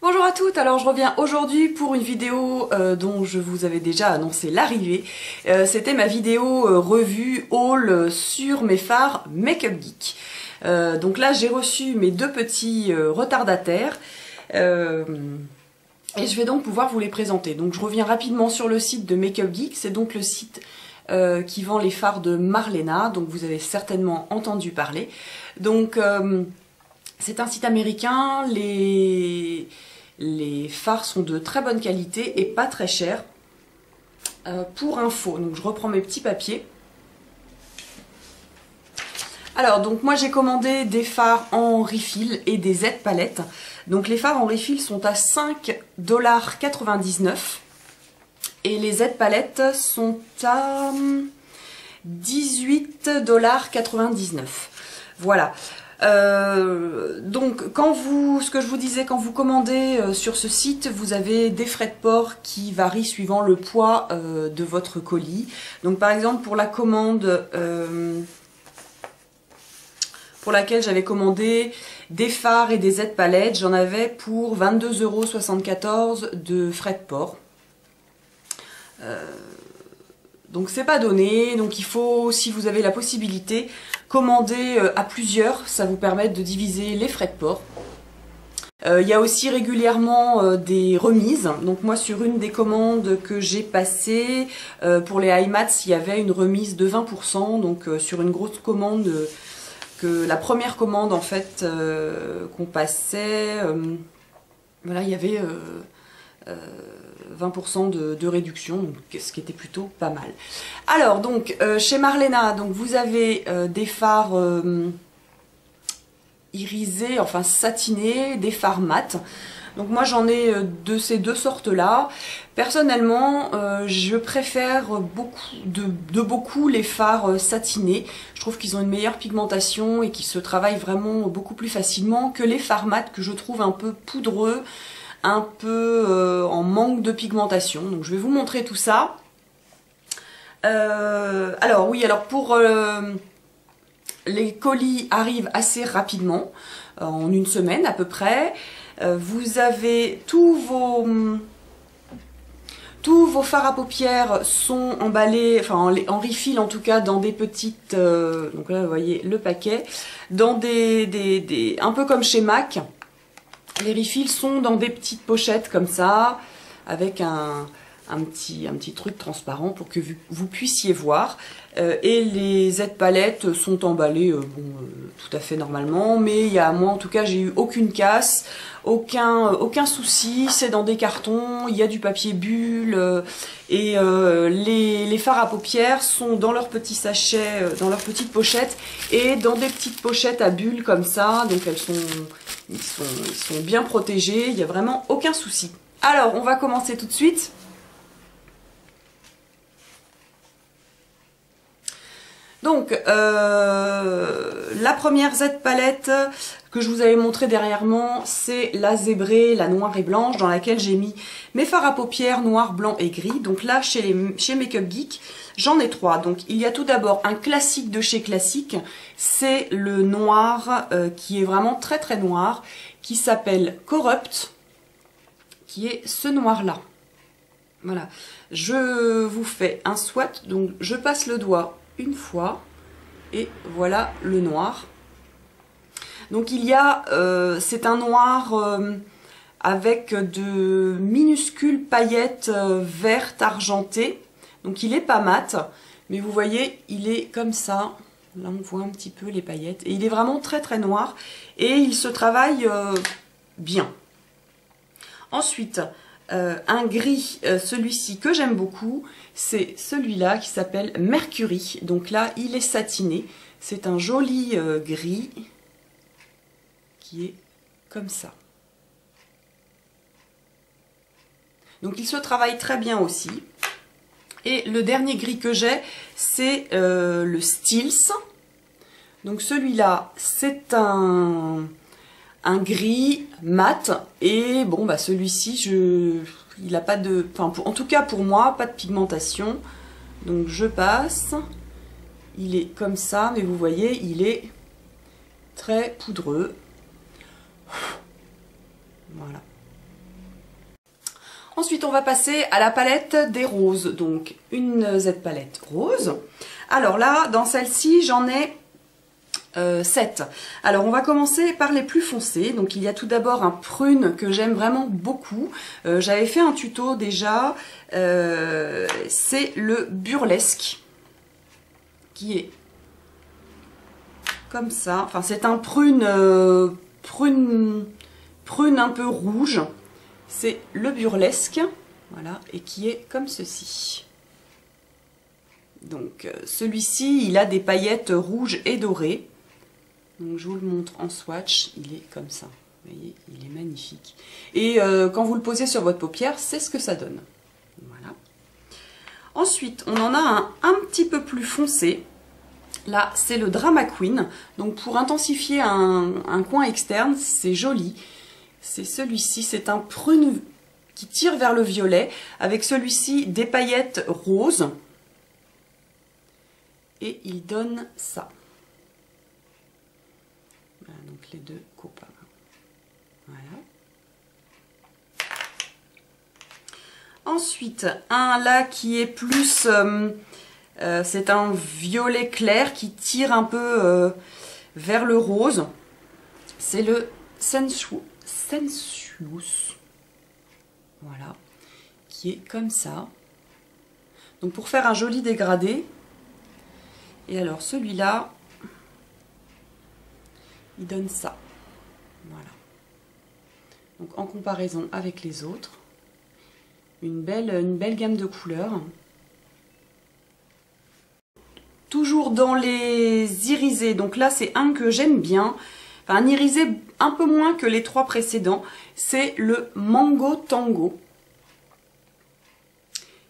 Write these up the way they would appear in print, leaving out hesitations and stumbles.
Bonjour à toutes, alors je reviens aujourd'hui pour une vidéo dont je vous avais déjà annoncé l'arrivée. C'était ma vidéo revue haul sur mes fards Make Up Geek. Donc là j'ai reçu mes deux petits retardataires et je vais donc pouvoir vous les présenter. Donc je reviens rapidement sur le site de Make Up Geek, c'est donc le site qui vend les fards de Marlena, donc vous avez certainement entendu parler. Donc c'est un site américain, les fards sont de très bonne qualité et pas très chers. Pour info, donc je reprends mes petits papiers. Alors donc moi j'ai commandé des fards en refill et des Z palettes. Donc les fards en refill sont à 5,99 $ et les Z palettes sont à 18,99 $. Voilà. Donc ce que je vous disais, quand vous commandez sur ce site, vous avez des frais de port qui varient suivant le poids de votre colis. Donc par exemple pour la commande pour laquelle j'avais commandé des fards et des Z palettes, j'en avais pour 22,74 € de frais de port. Donc c'est pas donné, donc il faut, si vous avez la possibilité, commander à plusieurs, ça vous permet de diviser les frais de port. Il y a aussi régulièrement des remises, donc moi sur une des commandes que j'ai passées, pour les iMats, il y avait une remise de 20%, donc sur une grosse commande, la première commande en fait qu'on passait, voilà, il y avait 20% de réduction, donc, ce qui était plutôt pas mal. Alors donc chez Marlena, donc vous avez des fards irisés, enfin satinés, des fards mat. Donc moi j'en ai de ces deux sortes là. Personnellement je préfère beaucoup les fards satinés. Je trouve qu'ils ont une meilleure pigmentation et qu'ils se travaillent vraiment beaucoup plus facilement que les fards mat que je trouve un peu poudreux, un peu en manque de pigmentation. Donc je vais vous montrer tout ça. Alors oui, alors pour les colis arrivent assez rapidement, en une semaine à peu près. Vous avez tous vos fards à paupières sont emballés, enfin en refill en tout cas, dans des petites, donc là vous voyez le paquet, dans un peu comme chez MAC. Les refills sont dans des petites pochettes comme ça, avec un petit truc transparent pour que vous puissiez voir. Et les Z palettes sont emballées tout à fait normalement, mais moi en tout cas j'ai eu aucune casse, aucun souci, c'est dans des cartons, il y a du papier bulle, et les fards à paupières sont dans leurs petits sachets, dans leurs petites pochettes, et dans des petites pochettes à bulles comme ça, donc ils sont bien protégés, il n'y a vraiment aucun souci. Alors on va commencer tout de suite. Donc la première Z palette que je vous avais montré dernièrement, c'est la zébrée, la noire et blanche, dans laquelle j'ai mis mes fards à paupières noir, blanc et gris. Donc là chez Make Up Geek, j'en ai trois. Donc il y a tout d'abord un classique de chez Classique, c'est le noir qui est vraiment très très noir, qui s'appelle Corrupt, qui est ce noir là. Voilà, je vous fais un swatch, donc je passe le doigt une fois et voilà le noir. Donc il y a, c'est un noir avec de minuscules paillettes vertes argentées, donc il est pas mat, mais vous voyez il est comme ça, là on voit un petit peu les paillettes, et il est vraiment très très noir et il se travaille bien. Ensuite un gris, celui-ci que j'aime beaucoup, c'est celui-là qui s'appelle Mercury. Donc là, il est satiné. C'est un joli gris qui est comme ça. Donc il se travaille très bien aussi. Et le dernier gris que j'ai, c'est le Steels. Donc celui-là, c'est un gris mat, et bon bah celui-ci il a pas de, enfin en tout cas pour moi pas de pigmentation, donc je passe, il est comme ça, mais vous voyez il est très poudreux, voilà. Ensuite, on va passer à la palette des roses. Donc, une Z palette rose. Alors là, dans celle-ci, j'en ai 7. Alors, on va commencer par les plus foncés. Donc, il y a tout d'abord un prune que j'aime vraiment beaucoup. J'avais fait un tuto déjà. C'est le burlesque qui est comme ça. Enfin, c'est un prune un peu rouge. C'est le burlesque, voilà, et qui est comme ceci. Donc, celui-ci, il a des paillettes rouges et dorées. Donc, je vous le montre en swatch, il est comme ça. Vous voyez, il est magnifique. Et quand vous le posez sur votre paupière, c'est ce que ça donne. Voilà. Ensuite, on en a un petit peu plus foncé. Là, c'est le Drama Queen. Donc, pour intensifier un coin externe, c'est joli. C'est celui-ci. C'est un prune qui tire vers le violet. Avec celui-ci, des paillettes roses. Et il donne ça. Voilà, donc les deux copains. Voilà. Ensuite, un là qui est plus... c'est un violet clair qui tire un peu vers le rose. C'est le Sensuous. Voilà. Qui est comme ça. Donc pour faire un joli dégradé. Et alors celui-là, il donne ça. Voilà. Donc en comparaison avec les autres, une belle gamme de couleurs. Toujours dans les irisés, donc là c'est un que j'aime bien, enfin un irisé un peu moins que les trois précédents, c'est le Mango Tango,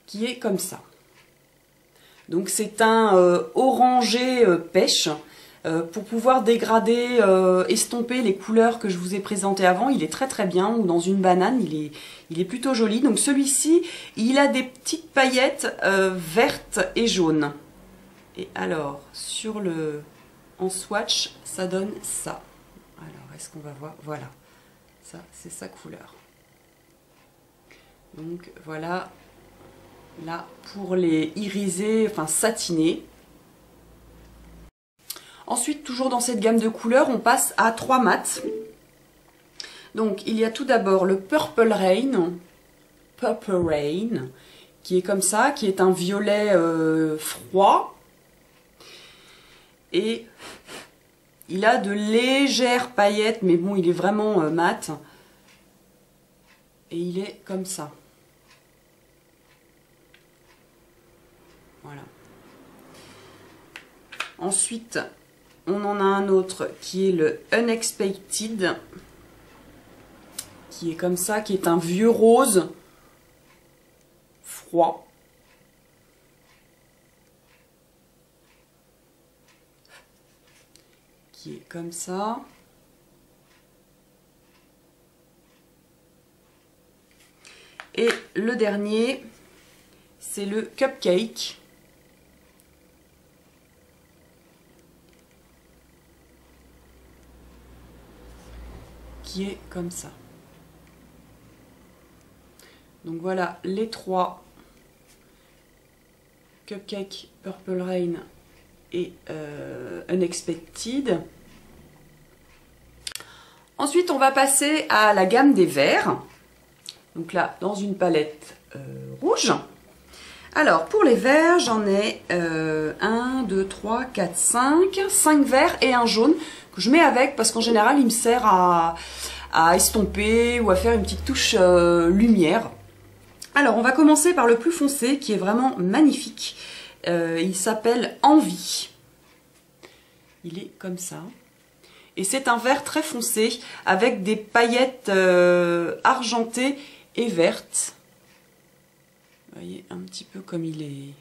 qui est comme ça. Donc c'est un orangé pêche, pour pouvoir dégrader, estomper les couleurs que je vous ai présentées avant, il est très bien, ou dans une banane, il est plutôt joli. Donc celui-ci, il a des petites paillettes vertes et jaunes. Et alors, en swatch, ça donne ça. Alors, est-ce qu'on va voir? Voilà, ça, c'est sa couleur. Donc, voilà, là, pour les irisés, enfin satinés. Ensuite, toujours dans cette gamme de couleurs, on passe à 3 mats. Donc, il y a tout d'abord le Purple Rain, qui est comme ça, qui est un violet froid. Et il a de légères paillettes, mais bon, il est vraiment mat. Et il est comme ça. Voilà. Ensuite, on en a un autre qui est le Unexpected. Qui est comme ça, qui est un vieux rose froid. Qui est comme ça. Et le dernier, c'est le Cupcake. Qui est comme ça. Donc voilà les trois. Cupcake, Purple Rain et Unexpected. Ensuite, on va passer à la gamme des verts. Donc là, dans une palette rouge. Alors, pour les verts, j'en ai 1, 2, 3, 4, 5. 5 verts et un jaune que je mets avec parce qu'en général, il me sert à estomper ou à faire une petite touche lumière. Alors, on va commencer par le plus foncé qui est vraiment magnifique. Il s'appelle Envie. Il est comme ça. Et c'est un vert très foncé avec des paillettes argentées et vertes. Vous voyez un petit peu comme il est.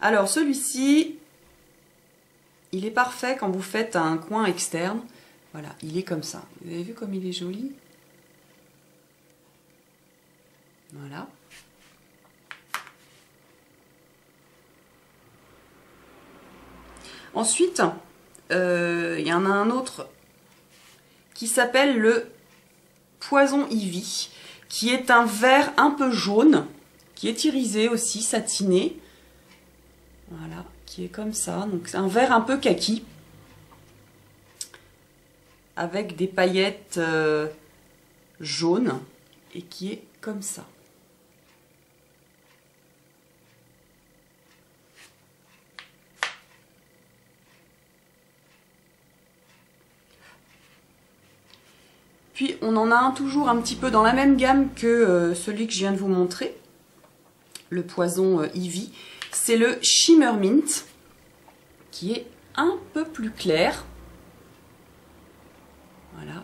Alors celui-ci, il est parfait quand vous faites un coin externe. Voilà, il est comme ça. Vous avez vu comme il est joli? Voilà. Ensuite, il y en a un autre qui s'appelle le Poison Ivy. qui est un vert un peu jaune, qui est irisé aussi, satiné. Voilà, qui est comme ça. Donc c'est un vert un peu kaki, avec des paillettes jaunes, et qui est comme ça. Puis on en a un toujours un petit peu dans la même gamme que celui que je viens de vous montrer, le poison Ivy. C'est le Shimmer Mint, qui est un peu plus clair. Voilà.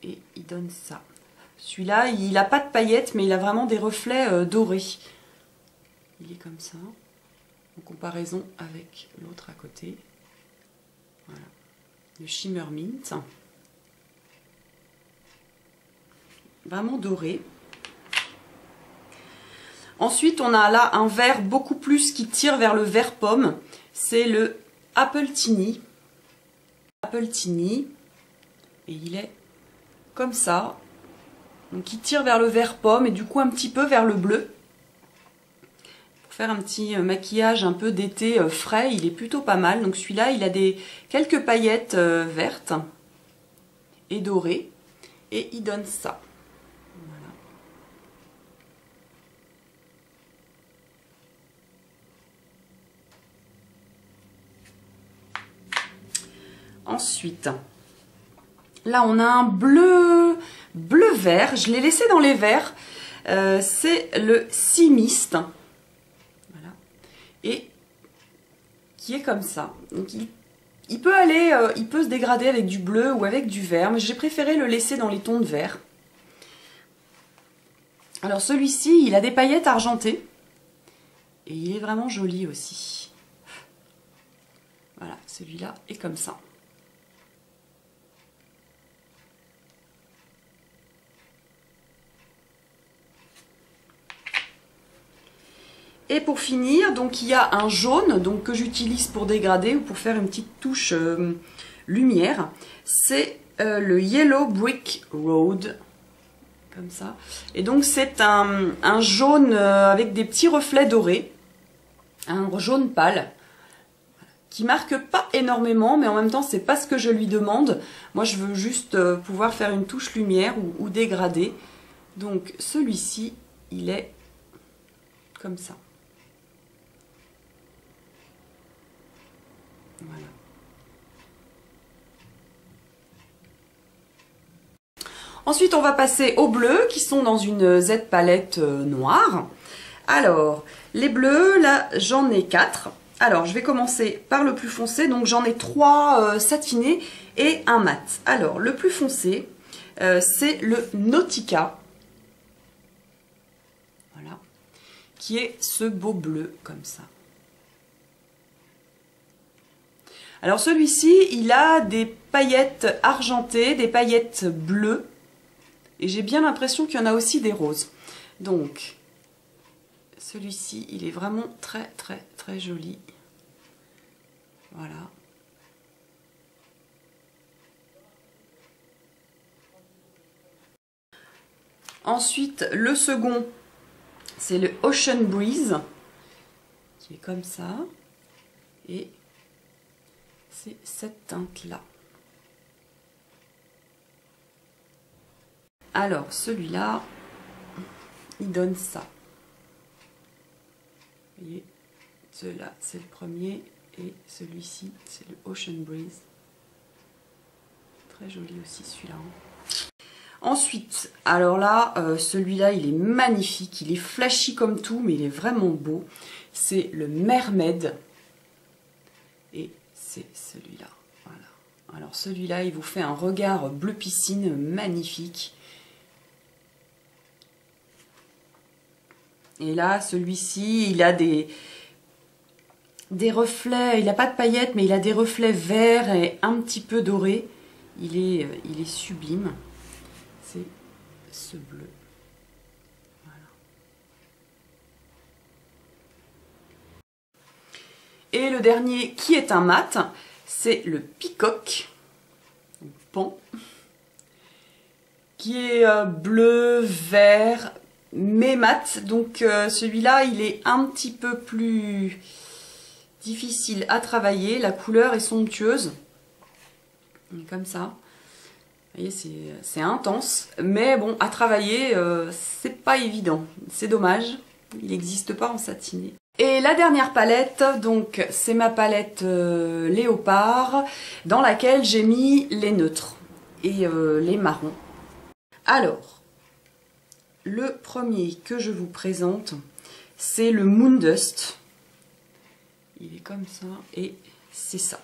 Et il donne ça. Celui-là, il n'a pas de paillettes, mais il a vraiment des reflets dorés. Il est comme ça, en comparaison avec l'autre à côté. Voilà. Le Shimmer Mint. Vraiment doré. Ensuite, on a là un vert beaucoup plus qui tire vers le vert pomme. C'est le Apple Teeny. Apple Teeny. Et il est comme ça. Donc il tire vers le vert pomme et du coup un petit peu vers le bleu. Pour faire un petit maquillage un peu d'été frais, il est plutôt pas mal. Donc celui-là, il a quelques paillettes vertes et dorées. Et il donne ça. Voilà. Ensuite, là on a un bleu-vert. Je l'ai laissé dans les verts. C'est le Sea Mist. Voilà. Et qui est comme ça. Donc il peut aller, il peut se dégrader avec du bleu ou avec du vert, mais j'ai préféré le laisser dans les tons de vert. Alors celui-ci, il a des paillettes argentées. Et il est vraiment joli aussi. Voilà, celui-là est comme ça. Et pour finir, donc il y a un jaune donc, que j'utilise pour dégrader ou pour faire une petite touche lumière. C'est le Yellow Brick Road. Comme ça. Et donc c'est un jaune avec des petits reflets dorés. Un jaune pâle. Qui marque pas énormément, mais en même temps c'est pas ce que je lui demande. Moi je veux juste pouvoir faire une touche lumière ou dégrader. Donc celui-ci, il est comme ça. Voilà. Ensuite, on va passer aux bleus qui sont dans une Z palette noire. Alors, les bleus, là, j'en ai 4. Alors, je vais commencer par le plus foncé. Donc, j'en ai 3 satinés et un mat. Alors, le plus foncé, c'est le Nautica. Voilà. Qui est ce beau bleu, comme ça. Alors celui-ci, il a des paillettes argentées, des paillettes bleues. Et j'ai bien l'impression qu'il y en a aussi des roses. Donc, celui-ci, il est vraiment très, très, très joli. Voilà. Ensuite, le second, c'est le Ocean Breeze, qui est comme ça. Et c'est cette teinte-là. Alors, celui-là, il donne ça. Vous voyez, celui-là, c'est le premier. Et celui-ci, c'est le Ocean Breeze. Très joli aussi, celui-là. Ensuite, alors là, celui-là, il est magnifique. Il est flashy comme tout, mais il est vraiment beau. C'est le Mermaid. Et c'est celui-là. Voilà. Alors celui-là, il vous fait un regard bleu piscine magnifique. Et là, celui-ci, il a des reflets, il n'a pas de paillettes, mais il a des reflets verts et un petit peu dorés. Il est sublime. C'est ce bleu. Voilà. Et le dernier, qui est un mat, c'est le Peacock, pan, qui est bleu, vert, mais mat. Donc celui-là, il est un petit peu plus difficile à travailler. La couleur est somptueuse. Comme ça. Vous voyez, c'est intense. Mais bon, à travailler, c'est pas évident. C'est dommage. Il n'existe pas en satiné. Et la dernière palette, donc c'est ma palette léopard, dans laquelle j'ai mis les neutres et les marrons. Alors, le premier que je vous présente, c'est le Moondust. Il est comme ça et c'est ça.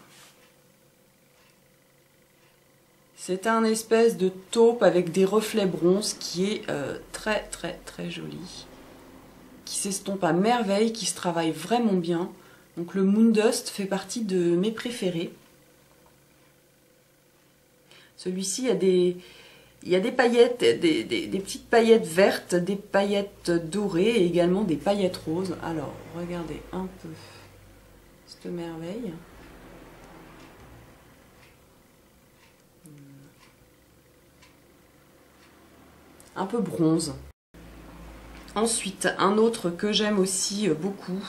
C'est un espèce de taupe avec des reflets bronze qui est très très très joli. Qui s'estompe à merveille, qui se travaille vraiment bien. Donc le Moondust fait partie de mes préférés. Celui-ci, il y a des paillettes, des petites paillettes vertes, des paillettes dorées et également des paillettes roses. Alors, regardez un peu cette merveille. Un peu bronze. Ensuite, un autre que j'aime aussi beaucoup,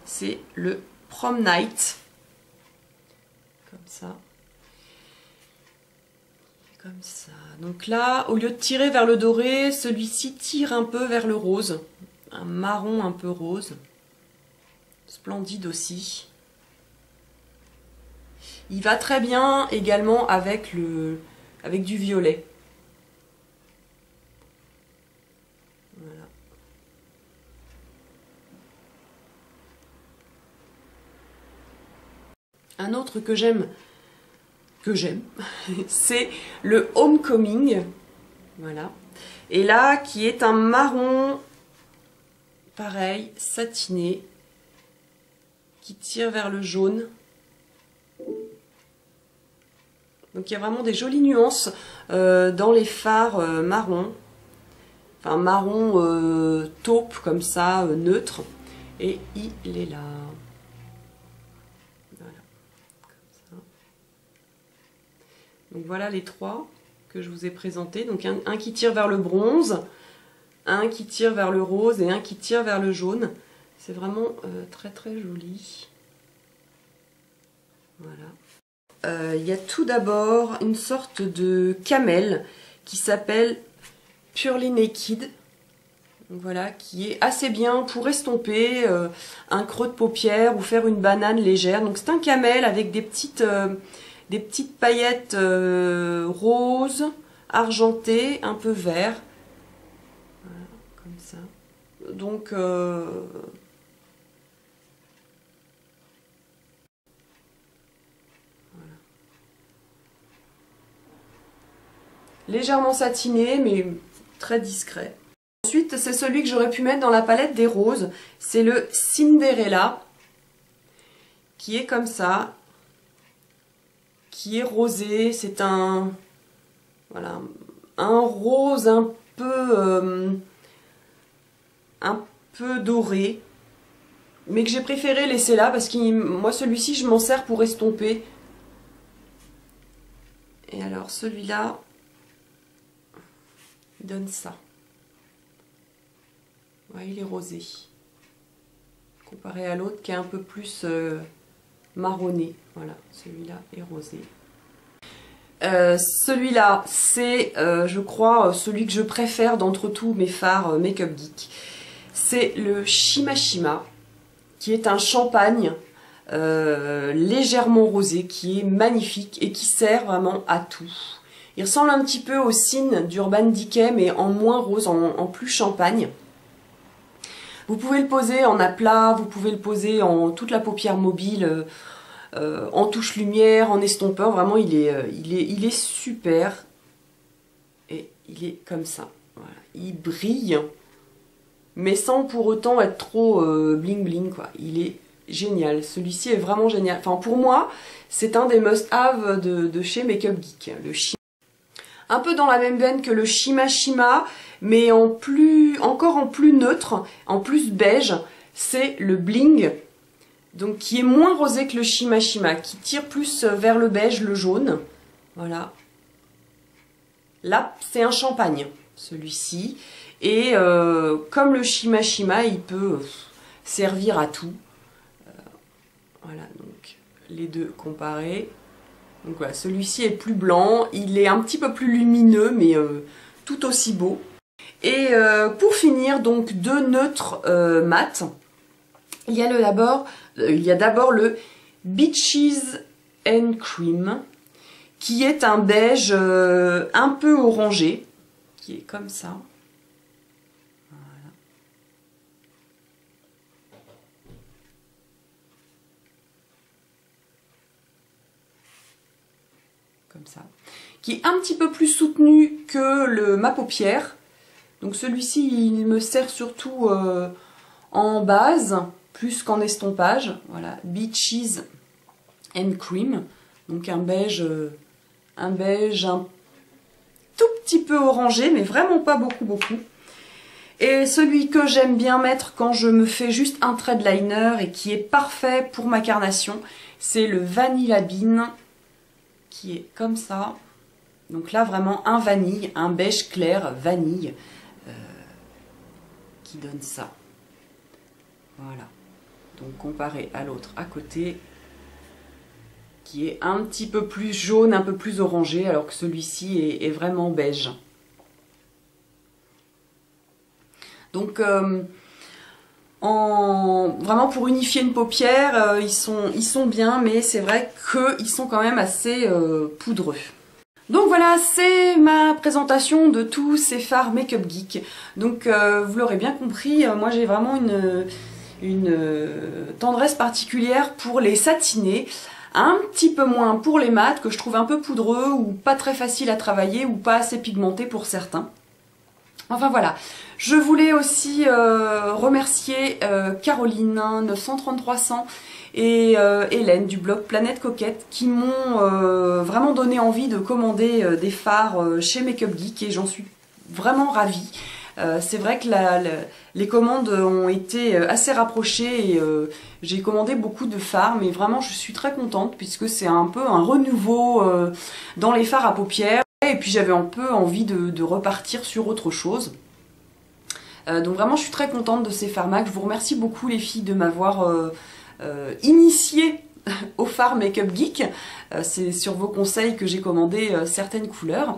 c'est le Prom Night. Comme ça. Comme ça. Donc là, au lieu de tirer vers le doré, celui-ci tire un peu vers le rose. Un marron un peu rose. Splendide aussi. Il va très bien également avec du violet. Voilà. Un autre que j'aime, c'est le Homecoming. Voilà. Et là, qui est un marron, pareil, satiné, qui tire vers le jaune. Donc il y a vraiment des jolies nuances dans les fards marron. Enfin marron taupe comme ça, neutre. Et il est là. Voilà. Comme ça. Donc voilà les trois que je vous ai présentés. Donc un qui tire vers le bronze, un qui tire vers le rose et un qui tire vers le jaune. C'est vraiment très très joli. Voilà. Il y a tout d'abord une sorte de camel qui s'appelle Purely Naked. Donc voilà, qui est assez bien pour estomper un creux de paupière ou faire une banane légère. Donc c'est un camel avec des petites paillettes roses, argentées, un peu vert. Voilà, comme ça. Donc légèrement satiné, mais très discret. Ensuite, c'est celui que j'aurais pu mettre dans la palette des roses. C'est le Cinderella, qui est comme ça, qui est rosé. C'est un rose un peu doré, mais que j'ai préféré laisser là parce que moi celui-ci je m'en sers pour estomper. Et alors celui-là donne ça. Ouais, il est rosé comparé à l'autre qui est un peu plus marronné. Voilà, celui-là est rosé. Celui-là, c'est, je crois, celui que je préfère d'entre tous mes fards Make-up Geek. C'est le Shima Shima, qui est un champagne légèrement rosé, qui est magnifique et qui sert vraiment à tout. Il ressemble un petit peu au Cine d'Urban Decay, mais en moins rose, en plus champagne. Vous pouvez le poser en aplat, vous pouvez le poser en toute la paupière mobile, en touche lumière, en estompeur. Vraiment, il est super. Et il est comme ça. Voilà. Il brille, mais sans pour autant être trop bling bling, quoi. Il est génial. Celui-ci est vraiment génial. Enfin, pour moi, c'est un des must-have de chez Make-up Geek. Le Shima. Un peu dans la même veine que le Shima Shima, mais encore en plus neutre, en plus beige, c'est le Bling, donc qui est moins rosé que le Shima Shima, qui tire plus vers le beige, le jaune. Voilà. Là, c'est un champagne, celui-ci. Et comme le Shima Shima, il peut servir à tout. Voilà, donc les deux comparés. Donc voilà, celui-ci est plus blanc, il est un petit peu plus lumineux, mais tout aussi beau. Et pour finir, donc deux neutres mat. Il y a d'abord le Beaches and Cream, qui est un beige un peu orangé, qui est comme ça. Voilà. Comme ça. Qui est un petit peu plus soutenu que le Ma Paupière. Donc celui-ci, il me sert surtout en base, plus qu'en estompage. Voilà, Beaches and Cream. Donc un beige un tout petit peu orangé, mais vraiment pas beaucoup. Et celui que j'aime bien mettre quand je me fais juste un trait de liner et qui est parfait pour ma carnation, c'est le Vanilla Bean, qui est comme ça. Donc là, vraiment un vanille, un beige clair vanille, qui donne ça. Voilà. Donc comparé à l'autre à côté, qui est un petit peu plus jaune, un peu plus orangé, alors que celui-ci est vraiment beige. Donc vraiment pour unifier une paupière, ils sont bien, mais c'est vrai qu'ils sont quand même assez poudreux. Donc voilà, c'est ma présentation de tous ces fards Makeup Geek. Donc vous l'aurez bien compris, moi j'ai vraiment une tendresse particulière pour les satinés, un petit peu moins pour les mats que je trouve un peu poudreux ou pas très facile à travailler ou pas assez pigmenté pour certains. Enfin voilà, je voulais aussi remercier Caroline 9300 et Hélène du blog Planète Coquette qui m'ont vraiment donné envie de commander des fards chez Makeup Geek et j'en suis vraiment ravie. C'est vrai que les commandes ont été assez rapprochées et j'ai commandé beaucoup de fards, mais vraiment je suis très contente puisque c'est un peu un renouveau dans les fards à paupières et puis j'avais un peu envie de repartir sur autre chose. Donc vraiment je suis très contente de ces fards MAC. Je vous remercie beaucoup les filles de m'avoir initiée au fard Makeup Geek. C'est sur vos conseils que j'ai commandé certaines couleurs.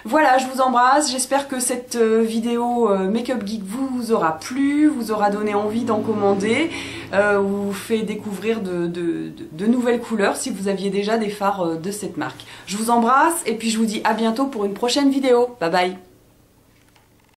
Voilà, je vous embrasse, j'espère que cette vidéo Makeup Geek vous aura plu, vous aura donné envie d'en commander, vous fait découvrir de nouvelles couleurs si vous aviez déjà des fards de cette marque. Je vous embrasse et puis je vous dis à bientôt pour une prochaine vidéo. Bye bye.